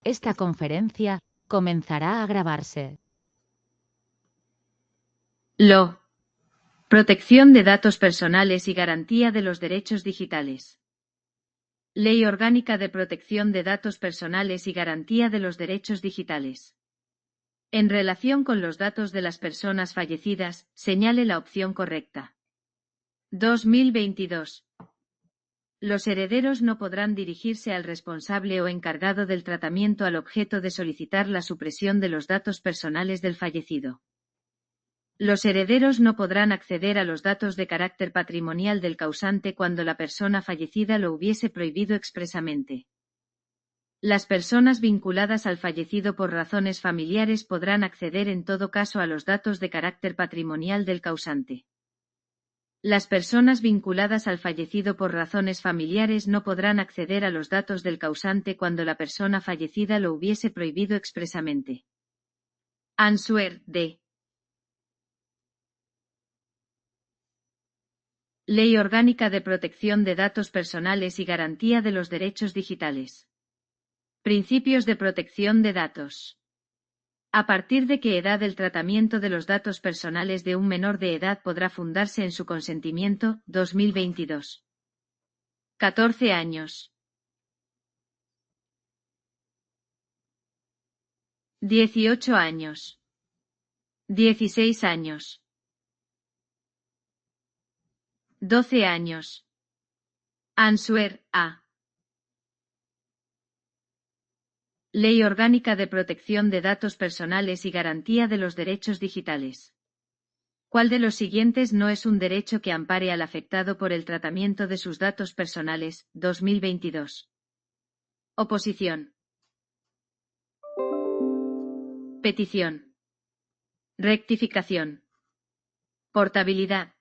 Esta conferencia comenzará a grabarse. LO. Protección de datos personales y garantía de los derechos digitales. Ley Orgánica de Protección de Datos Personales y Garantía de los Derechos Digitales. En relación con los datos de las personas fallecidas, señale la opción correcta. 2022. Los herederos no podrán dirigirse al responsable o encargado del tratamiento al objeto de solicitar la supresión de los datos personales del fallecido. Los herederos no podrán acceder a los datos de carácter patrimonial del causante cuando la persona fallecida lo hubiese prohibido expresamente. Las personas vinculadas al fallecido por razones familiares podrán acceder en todo caso a los datos de carácter patrimonial del causante. Las personas vinculadas al fallecido por razones familiares no podrán acceder a los datos del causante cuando la persona fallecida lo hubiese prohibido expresamente. Answer D. Ley Orgánica de Protección de Datos Personales y Garantía de los Derechos Digitales. Principios de protección de datos. ¿A partir de qué edad el tratamiento de los datos personales de un menor de edad podrá fundarse en su consentimiento? 2022. 14 años. 18 años. 16 años. 12 años. Answer A. Ley Orgánica de Protección de Datos Personales y Garantía de los Derechos Digitales. ¿Cuál de los siguientes no es un derecho que ampare al afectado por el tratamiento de sus datos personales? 2022. Oposición. Petición. Rectificación. Portabilidad.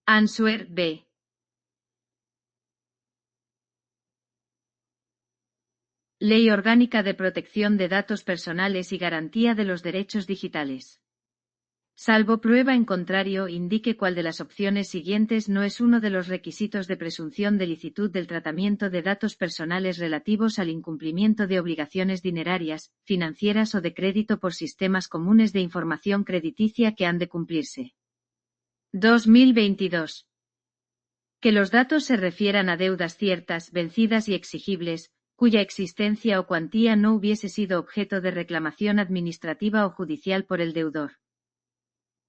Answer B. Ley Orgánica de Protección de Datos Personales y Garantía de los Derechos Digitales. Salvo prueba en contrario, indique cuál de las opciones siguientes no es uno de los requisitos de presunción de licitud del tratamiento de datos personales relativos al incumplimiento de obligaciones dinerarias, financieras o de crédito por sistemas comunes de información crediticia que han de cumplirse. 2022. Que los datos se refieran a deudas ciertas, vencidas y exigibles, cuya existencia o cuantía no hubiese sido objeto de reclamación administrativa o judicial por el deudor.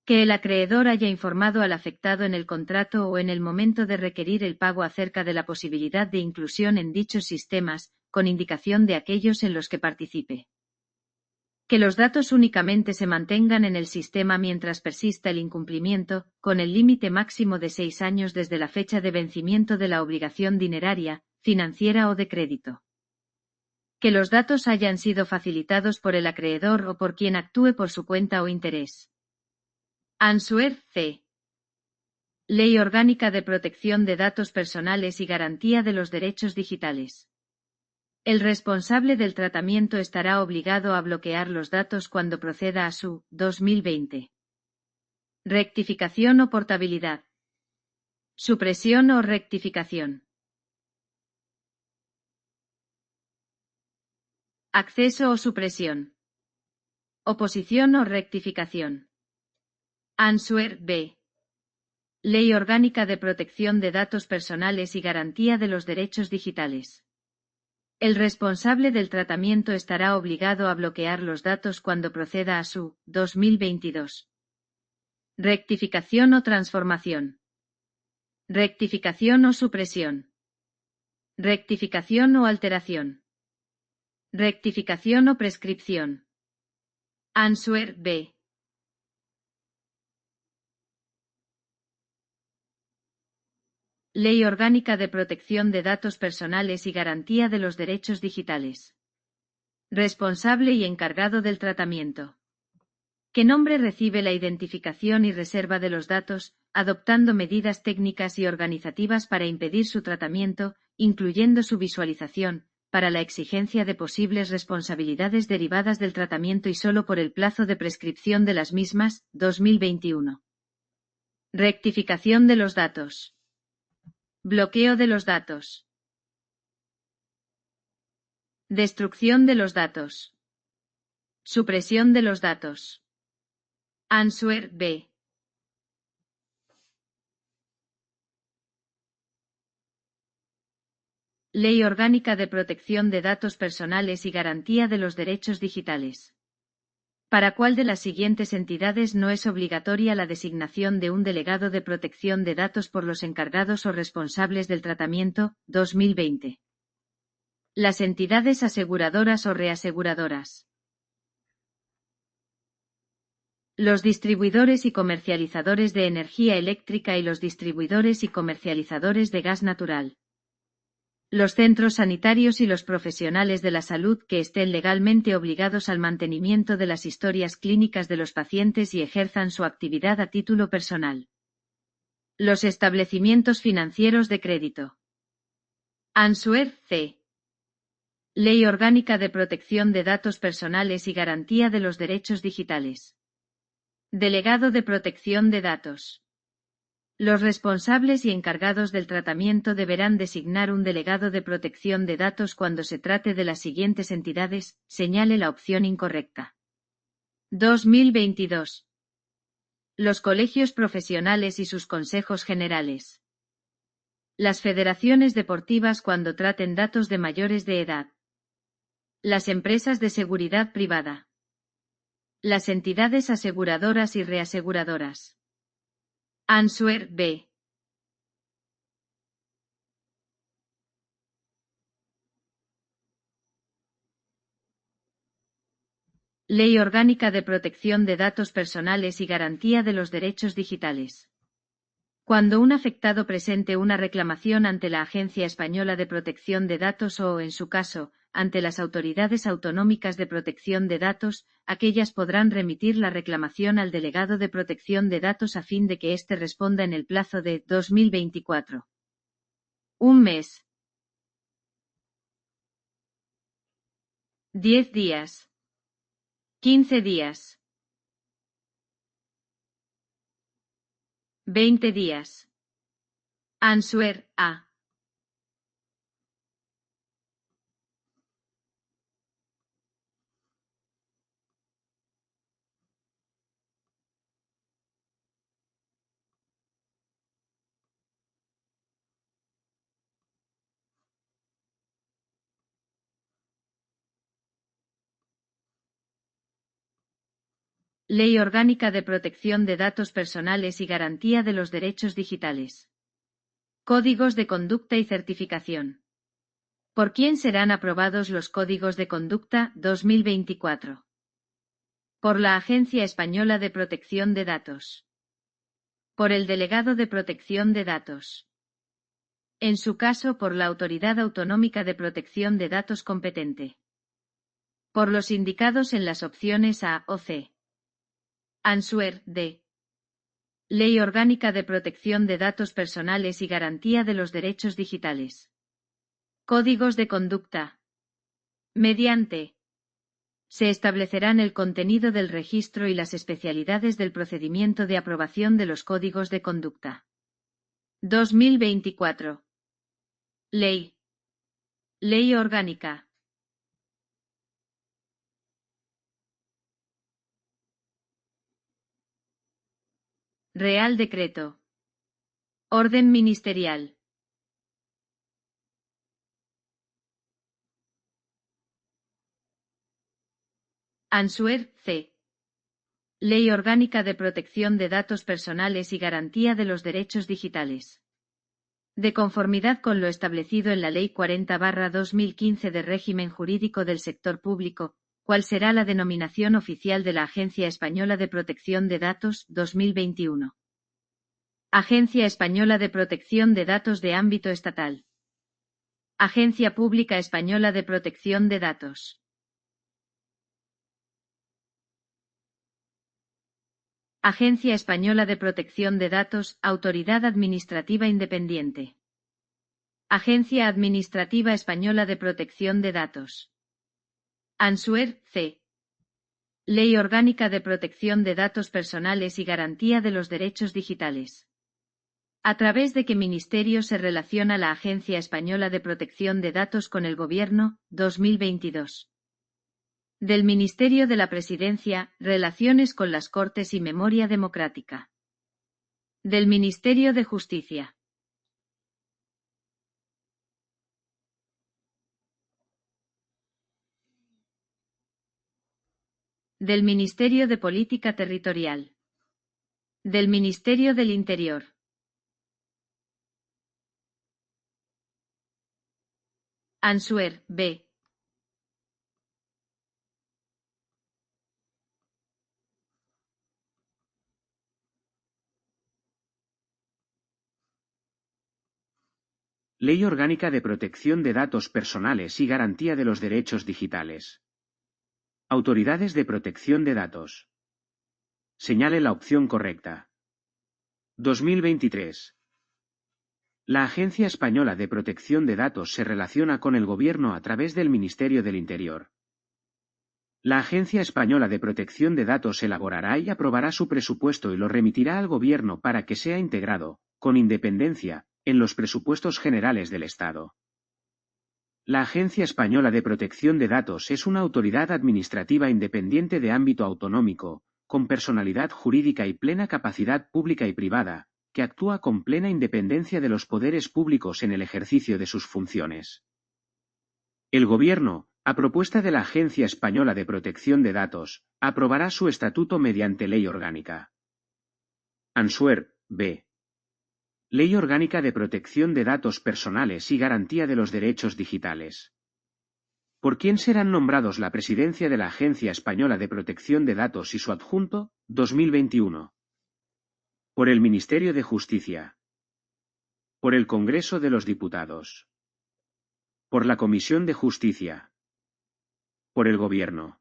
Que el acreedor haya informado al afectado en el contrato o en el momento de requerir el pago acerca de la posibilidad de inclusión en dichos sistemas, con indicación de aquellos en los que participe. Que los datos únicamente se mantengan en el sistema mientras persista el incumplimiento, con el límite máximo de 6 años desde la fecha de vencimiento de la obligación dineraria, financiera o de crédito. Que los datos hayan sido facilitados por el acreedor o por quien actúe por su cuenta o interés. Answer C. Ley Orgánica de Protección de Datos Personales y Garantía de los Derechos Digitales. El responsable del tratamiento estará obligado a bloquear los datos cuando proceda a su 2020. Rectificación o portabilidad. Supresión o rectificación. Acceso o supresión. Oposición o rectificación. Answer B. Ley Orgánica de Protección de Datos Personales y Garantía de los Derechos Digitales. El responsable del tratamiento estará obligado a bloquear los datos cuando proceda a su 2022. Rectificación o transformación. Rectificación o supresión. Rectificación o alteración. Rectificación o prescripción. Answer B. Ley Orgánica de Protección de Datos Personales y Garantía de los Derechos Digitales. Responsable y encargado del tratamiento. ¿Qué nombre recibe la identificación y reserva de los datos, adoptando medidas técnicas y organizativas para impedir su tratamiento, incluyendo su visualización, para la exigencia de posibles responsabilidades derivadas del tratamiento y solo por el plazo de prescripción de las mismas? 2021. Rectificación de los datos. Bloqueo de los datos. Destrucción de los datos. Supresión de los datos. Answer B. Ley Orgánica de Protección de Datos Personales y Garantía de los Derechos Digitales. ¿Para cuál de las siguientes entidades no es obligatoria la designación de un delegado de protección de datos por los encargados o responsables del tratamiento? 2020. Las entidades aseguradoras o reaseguradoras. Los distribuidores y comercializadores de energía eléctrica y los distribuidores y comercializadores de gas natural. Los centros sanitarios y los profesionales de la salud que estén legalmente obligados al mantenimiento de las historias clínicas de los pacientes y ejerzan su actividad a título personal. Los establecimientos financieros de crédito. Answer C. Ley Orgánica de Protección de Datos Personales y Garantía de los Derechos Digitales. Delegado de Protección de Datos. Los responsables y encargados del tratamiento deberán designar un delegado de protección de datos cuando se trate de las siguientes entidades, señale la opción incorrecta. 2022. Los colegios profesionales y sus consejos generales. Las federaciones deportivas cuando traten datos de mayores de edad. Las empresas de seguridad privada. Las entidades aseguradoras y reaseguradoras. Answer B. Ley Orgánica de Protección de Datos Personales y Garantía de los Derechos Digitales. Cuando un afectado presente una reclamación ante la Agencia Española de Protección de Datos o, en su caso, ante las autoridades autonómicas de protección de datos, aquellas podrán remitir la reclamación al delegado de protección de datos a fin de que éste responda en el plazo de 2024. Un mes. 10 días. 15 días. 20 días. Answer A. Ley Orgánica de Protección de Datos Personales y Garantía de los Derechos Digitales. Códigos de conducta y certificación. ¿Por quién serán aprobados los Códigos de Conducta 2024? Por la Agencia Española de Protección de Datos. Por el Delegado de Protección de Datos. En su caso, por la Autoridad Autonómica de Protección de Datos competente. Por los indicados en las opciones A o C. Answer D. Ley Orgánica de Protección de Datos Personales y Garantía de los Derechos Digitales. Códigos de conducta. Mediante. Se establecerán el contenido del registro y las especialidades del procedimiento de aprobación de los códigos de conducta. 2024. Ley. Ley Orgánica. Real Decreto. Orden Ministerial. Answer C. Ley Orgánica de Protección de Datos Personales y Garantía de los Derechos Digitales. De conformidad con lo establecido en la Ley 40/2015 de Régimen Jurídico del Sector Público, ¿cuál será la denominación oficial de la Agencia Española de Protección de Datos 2021? Agencia Española de Protección de Datos de ámbito estatal. Agencia Pública Española de Protección de Datos. Agencia Española de Protección de Datos, Autoridad Administrativa Independiente. Agencia Administrativa Española de Protección de Datos. Answer C. Ley Orgánica de Protección de Datos Personales y Garantía de los Derechos Digitales. ¿A través de qué ministerio se relaciona la Agencia Española de Protección de Datos con el Gobierno, 2022? Del Ministerio de la Presidencia, Relaciones con las Cortes y Memoria Democrática. Del Ministerio de Justicia. Del Ministerio de Política Territorial. Del Ministerio del Interior. Answer, B. Ley Orgánica de Protección de Datos Personales y Garantía de los Derechos Digitales. Autoridades de Protección de Datos. Señale la opción correcta. 2023. La Agencia Española de Protección de Datos se relaciona con el Gobierno a través del Ministerio del Interior. La Agencia Española de Protección de Datos elaborará y aprobará su presupuesto y lo remitirá al Gobierno para que sea integrado, con independencia, en los presupuestos generales del Estado. La Agencia Española de Protección de Datos es una autoridad administrativa independiente de ámbito autonómico, con personalidad jurídica y plena capacidad pública y privada, que actúa con plena independencia de los poderes públicos en el ejercicio de sus funciones. El Gobierno, a propuesta de la Agencia Española de Protección de Datos, aprobará su estatuto mediante ley orgánica. Answer, B. Ley Orgánica de Protección de Datos Personales y Garantía de los Derechos Digitales. ¿Por quién serán nombrados la presidencia de la Agencia Española de Protección de Datos y su adjunto, 2021? Por el Ministerio de Justicia. Por el Congreso de los Diputados. Por la Comisión de Justicia. Por el Gobierno.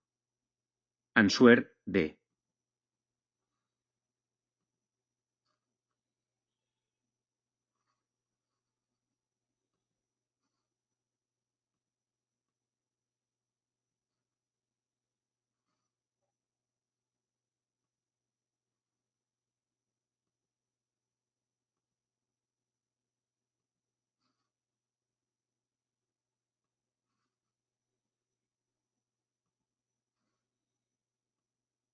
Answer, D.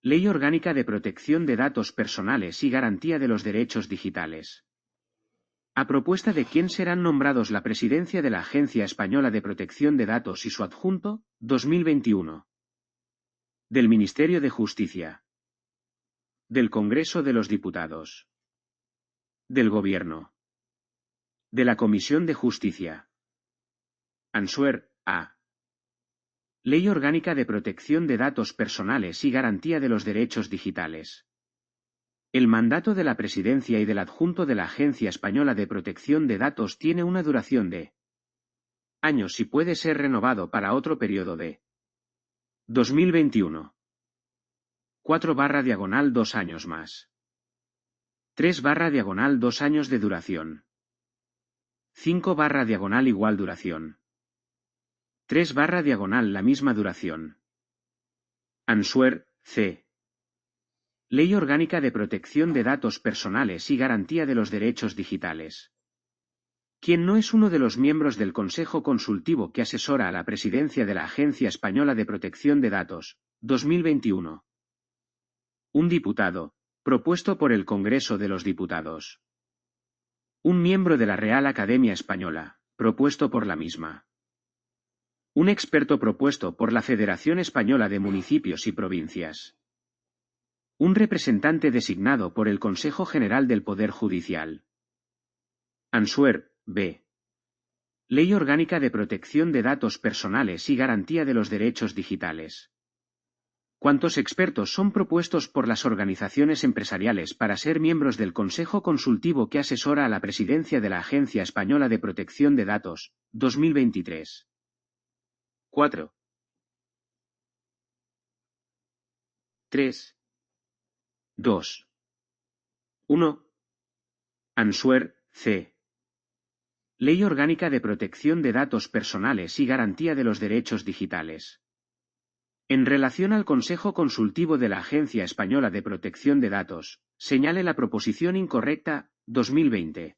Ley Orgánica de Protección de Datos Personales y Garantía de los Derechos Digitales. ¿A propuesta de quién serán nombrados la presidencia de la Agencia Española de Protección de Datos y su adjunto, 2021? Del Ministerio de Justicia. Del Congreso de los Diputados. Del Gobierno. De la Comisión de Justicia. Answer, A. Ley Orgánica de Protección de Datos Personales y Garantía de los Derechos Digitales. El mandato de la Presidencia y del adjunto de la Agencia Española de Protección de Datos tiene una duración de años y puede ser renovado para otro periodo de 2021. 4/2 años más. 3/2 años de duración. 5/, igual duración. 3/, la misma duración. Answer, C. Ley Orgánica de Protección de Datos Personales y Garantía de los Derechos Digitales. ¿Quién no es uno de los miembros del Consejo Consultivo que asesora a la Presidencia de la Agencia Española de Protección de Datos, 2021? Un diputado, propuesto por el Congreso de los Diputados. Un miembro de la Real Academia Española, propuesto por la misma. Un experto propuesto por la Federación Española de Municipios y Provincias. Un representante designado por el Consejo General del Poder Judicial. Answer, B. Ley Orgánica de Protección de Datos Personales y Garantía de los Derechos Digitales. ¿Cuántos expertos son propuestos por las organizaciones empresariales para ser miembros del Consejo Consultivo que asesora a la Presidencia de la Agencia Española de Protección de Datos, 2023? 4. 3. 2. 1. Answer, C. Ley Orgánica de Protección de Datos Personales y Garantía de los Derechos Digitales. En relación al Consejo Consultivo de la Agencia Española de Protección de Datos, señale la proposición incorrecta, 2020.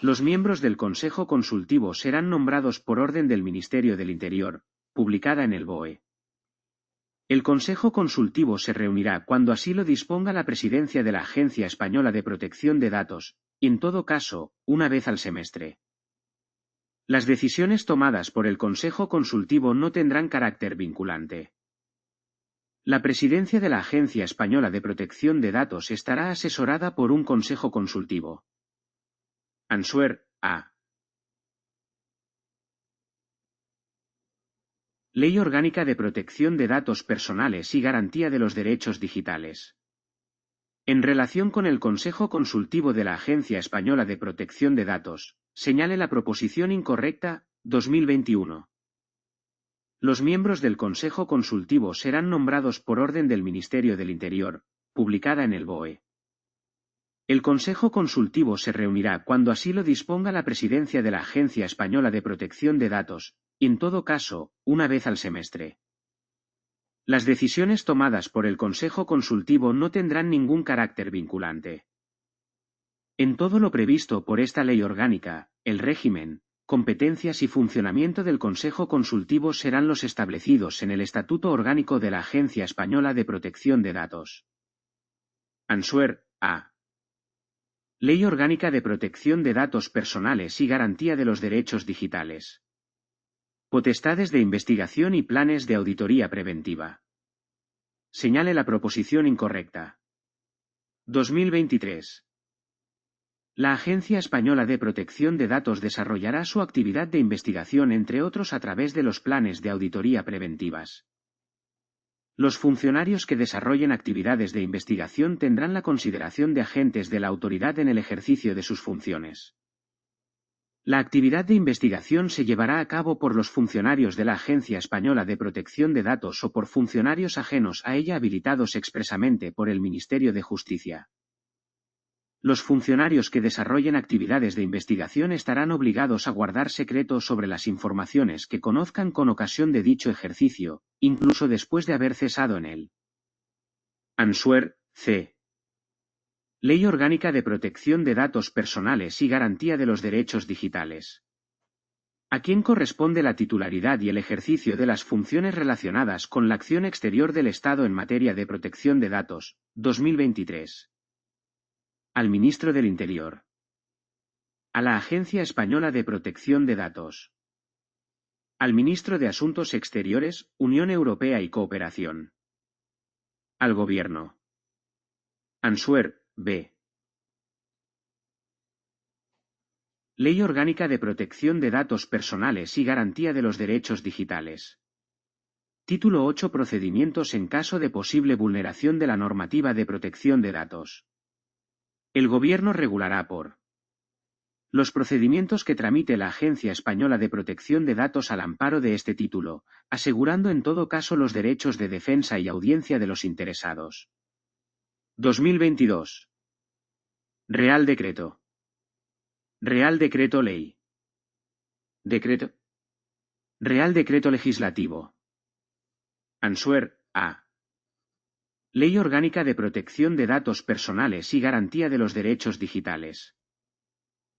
Los miembros del Consejo Consultivo serán nombrados por orden del Ministerio del Interior, publicada en el BOE. El Consejo Consultivo se reunirá cuando así lo disponga la presidencia de la Agencia Española de Protección de Datos, y en todo caso, una vez al semestre. Las decisiones tomadas por el Consejo Consultivo no tendrán carácter vinculante. La presidencia de la Agencia Española de Protección de Datos estará asesorada por un Consejo Consultivo. Answer A. Ley Orgánica de Protección de Datos Personales y Garantía de los Derechos Digitales. En relación con el Consejo Consultivo de la Agencia Española de Protección de Datos, señale la proposición incorrecta, 2021. Los miembros del Consejo Consultivo serán nombrados por orden del Ministerio del Interior, publicada en el BOE. El Consejo Consultivo se reunirá cuando así lo disponga la presidencia de la Agencia Española de Protección de Datos, y en todo caso, una vez al semestre. Las decisiones tomadas por el Consejo Consultivo no tendrán ningún carácter vinculante. En todo lo previsto por esta ley orgánica, el régimen, competencias y funcionamiento del Consejo Consultivo serán los establecidos en el Estatuto Orgánico de la Agencia Española de Protección de Datos. Answer A. Ley Orgánica de Protección de Datos Personales y Garantía de los Derechos Digitales. Potestades de investigación y planes de auditoría preventiva. Señale la proposición incorrecta. 2023. La Agencia Española de Protección de Datos desarrollará su actividad de investigación entre otros a través de los planes de auditoría preventivas. Los funcionarios que desarrollen actividades de investigación tendrán la consideración de agentes de la autoridad en el ejercicio de sus funciones. La actividad de investigación se llevará a cabo por los funcionarios de la Agencia Española de Protección de Datos o por funcionarios ajenos a ella habilitados expresamente por el Ministerio de Justicia. Los funcionarios que desarrollen actividades de investigación estarán obligados a guardar secreto sobre las informaciones que conozcan con ocasión de dicho ejercicio, incluso después de haber cesado en él. Answer C. Ley Orgánica de Protección de Datos Personales y Garantía de los Derechos Digitales. ¿A quién corresponde la titularidad y el ejercicio de las funciones relacionadas con la acción exterior del Estado en materia de protección de datos, 2023? Al Ministro del Interior. A la Agencia Española de Protección de Datos. Al Ministro de Asuntos Exteriores, Unión Europea y Cooperación. Al Gobierno. Answer B. Ley Orgánica de Protección de Datos Personales y Garantía de los Derechos Digitales. Título 8. Procedimientos en caso de posible vulneración de la normativa de protección de datos. El Gobierno regulará por los procedimientos que tramite la Agencia Española de Protección de Datos al amparo de este título, asegurando en todo caso los derechos de defensa y audiencia de los interesados. 2022. Real Decreto. Real Decreto Ley. Decreto. Real Decreto Legislativo. Answer A. Ley Orgánica de Protección de Datos Personales y Garantía de los Derechos Digitales.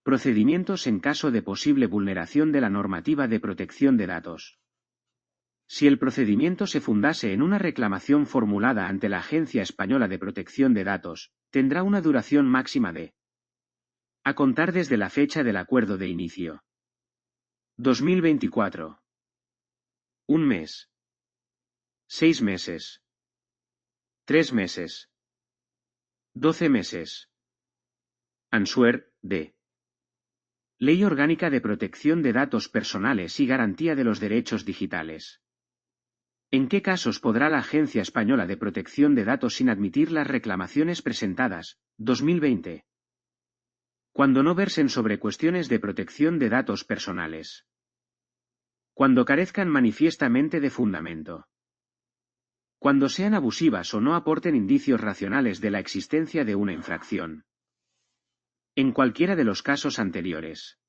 Procedimientos en caso de posible vulneración de la normativa de protección de datos. Si el procedimiento se fundase en una reclamación formulada ante la Agencia Española de Protección de Datos, tendrá una duración máxima de a contar desde la fecha del acuerdo de inicio. 2024. 1 mes. 6 meses. 3 meses. 12 meses. Answer D. Ley Orgánica de Protección de Datos Personales y Garantía de los Derechos Digitales. ¿En qué casos podrá la Agencia Española de Protección de Datos sin admitir las reclamaciones presentadas, 2020? Cuando no versen sobre cuestiones de protección de datos personales. Cuando carezcan manifiestamente de fundamento. Cuando sean abusivas o no aporten indicios racionales de la existencia de una infracción. En cualquiera de los casos anteriores.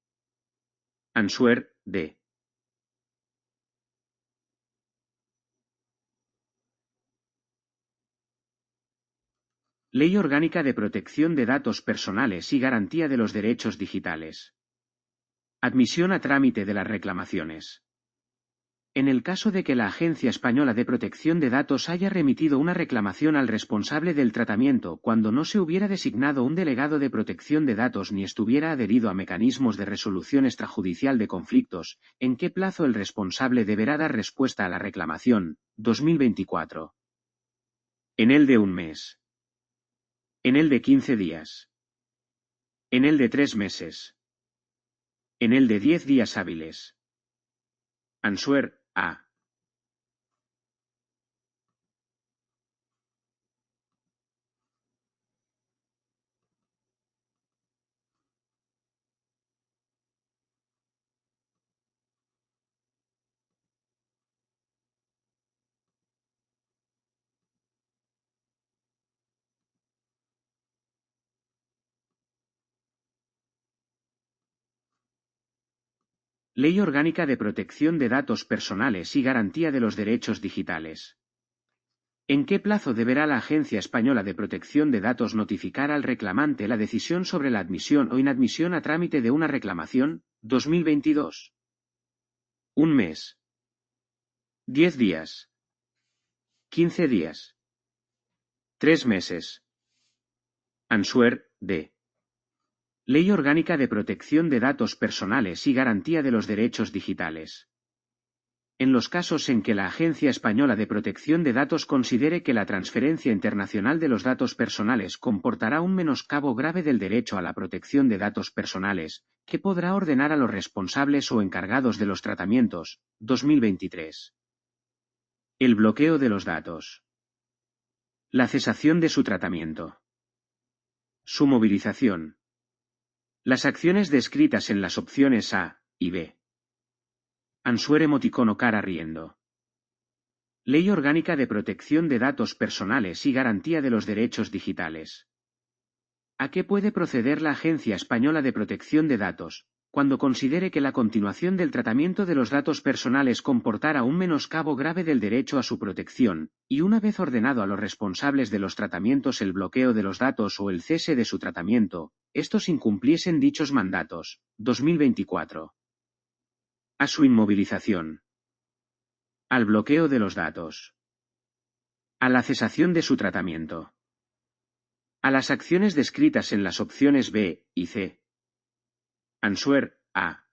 Answer D. Ley Orgánica de Protección de Datos Personales y Garantía de los Derechos Digitales. Admisión a trámite de las reclamaciones. En el caso de que la Agencia Española de Protección de Datos haya remitido una reclamación al responsable del tratamiento cuando no se hubiera designado un delegado de protección de datos ni estuviera adherido a mecanismos de resolución extrajudicial de conflictos, ¿en qué plazo el responsable deberá dar respuesta a la reclamación? 2024. En el de un mes. En el de 15 días. En el de 3 meses. En el de 10 días hábiles. Answer, A. Ley Orgánica de Protección de Datos Personales y Garantía de los Derechos Digitales. ¿En qué plazo deberá la Agencia Española de Protección de Datos notificar al reclamante la decisión sobre la admisión o inadmisión a trámite de una reclamación? 2022. Un mes. 10 días. 15 días. 3 meses. Answer, D. Ley Orgánica de Protección de Datos Personales y Garantía de los Derechos Digitales. En los casos en que la Agencia Española de Protección de Datos considere que la transferencia internacional de los datos personales comportará un menoscabo grave del derecho a la protección de datos personales, que podrá ordenar a los responsables o encargados de los tratamientos. 2023. El bloqueo de los datos. La cesación de su tratamiento. Su movilización. Las acciones descritas en las opciones A y B. Answer emoticono cara riendo. Ley Orgánica de Protección de Datos Personales y Garantía de los Derechos Digitales. ¿A qué puede proceder la Agencia Española de Protección de Datos, cuando considere que la continuación del tratamiento de los datos personales comportara un menoscabo grave del derecho a su protección, y una vez ordenado a los responsables de los tratamientos el bloqueo de los datos o el cese de su tratamiento, estos incumpliesen dichos mandatos? 2024. A su inmovilización. Al bloqueo de los datos. A la cesación de su tratamiento. A las acciones descritas en las opciones B y C. Answer, A.